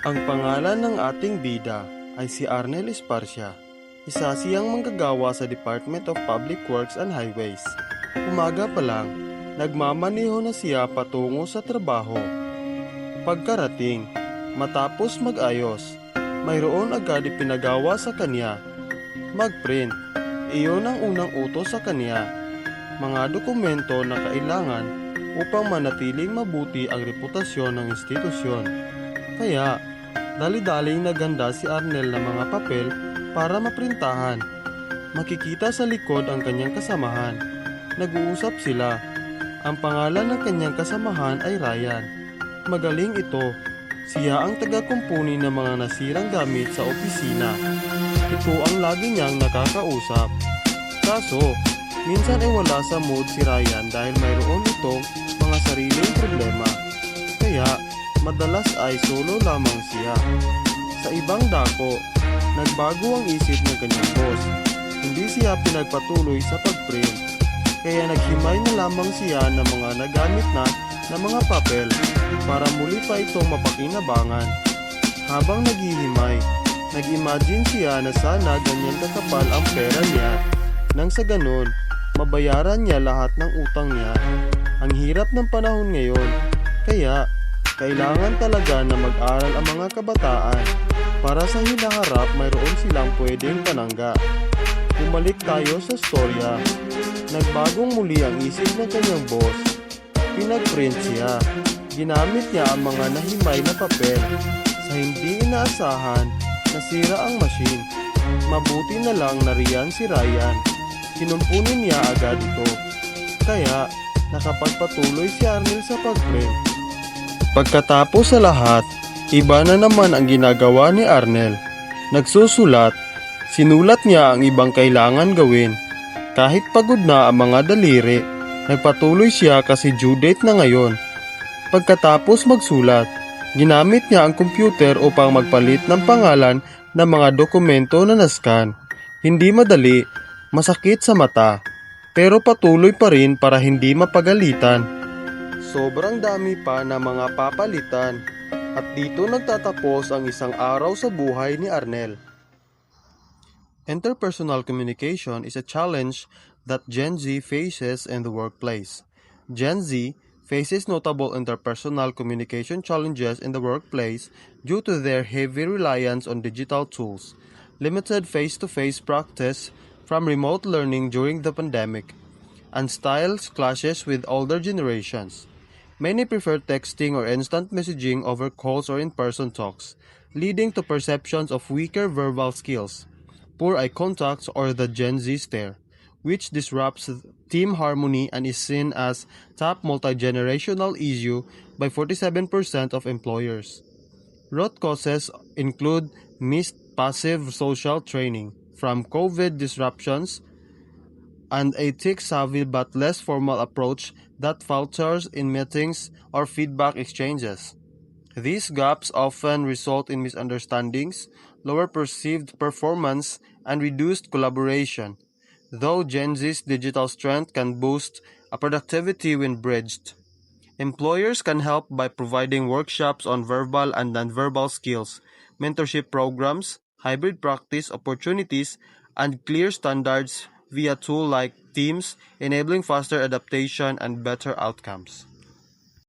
Ang pangalan ng ating bida ay si Arnel Esparcia. Isa siyang manggagawa sa Department of Public Works and Highways. Umaga pa lang, nagmamaneho na siya patungo sa trabaho. Pagkarating, matapos mag-ayos, mayroon agad ipinagawa sa kanya. Mag-print, iyon ang unang utos sa kanya. Mga dokumento na kailangan upang manatiling mabuti ang reputasyon ng institusyon. Kaya, dali-daling naghanda si Arnel ng mga papel para maprintahan. Makikita sa likod ang kanyang kasamahan. Nag-uusap sila. Ang pangalan ng kanyang kasamahan ay Ryan. Magaling ito. Siya ang taga-kumpuni ng mga nasirang gamit sa opisina. Ito ang lagi niyang nakakausap. Kaso, minsan ay wala sa mood si Ryan dahil mayroon itong mga sariling problema. Kaya, madalas ay solo lamang siya. Sa ibang dako, nagbago ang isip ng kanyang boss. Hindi siya pinagpatuloy sa pag-print. Kaya naghimay na lamang siya ng mga nagamit na mga papel para muli pa itong mapakinabangan. Habang naghihimay, nag-imagine siya na sana ganyan kakapal ang pera niya. Nang sa ganun, mabayaran niya lahat ng utang niya. Ang hirap ng panahon ngayon, kaya kailangan talaga na mag-aral ang mga kabataan para sa hinaharap mayroon silang pwedeng panangga. Bumalik tayo sa storya. Nagbagong muli ang isip ng kanyang boss. Pinag-print siya. Ginamit niya ang mga nahimay na papel. Sa hindi inaasahan, nasira ang machine. Mabuti na lang nariyan si Ryan. Kinumpunin niya agad ito. Kaya, nakapagpatuloy si Arnel sa pag-print. Pagkatapos sa lahat, iba na naman ang ginagawa ni Arnel. Nagsusulat, sinulat niya ang ibang kailangan gawin. Kahit pagod na ang mga daliri, nagpatuloy siya kasi due date na ngayon. Pagkatapos magsulat, ginamit niya ang computer upang magpalit ng pangalan ng mga dokumento na nascan. Hindi madali, masakit sa mata, pero patuloy pa rin para hindi mapagalitan. Sobrang dami pa na mga papalitan at dito nagtatapos ang isang araw sa buhay ni Arnel. Interpersonal communication is a challenge that Gen Z faces in the workplace. Gen Z faces notable interpersonal communication challenges in the workplace due to their heavy reliance on digital tools, limited face-to-face practice from remote learning during the pandemic, and style clashes with older generations. Many prefer texting or instant messaging over calls or in-person talks, leading to perceptions of weaker verbal skills, poor eye contact, or the Gen Z stare, which disrupts team harmony and is seen as top multi-generational issue by 47% of employers. Root causes include missed passive social training from COVID disruptions and a tech-savvy but less formal approach that falters in meetings or feedback exchanges. These gaps often result in misunderstandings, lower perceived performance, and reduced collaboration, though Gen Z's digital strength can boost productivity when bridged. Employers can help by providing workshops on verbal and nonverbal skills, mentorship programs, hybrid practice opportunities, and clear standards via tools like Teams, enabling faster adaptation and better outcomes.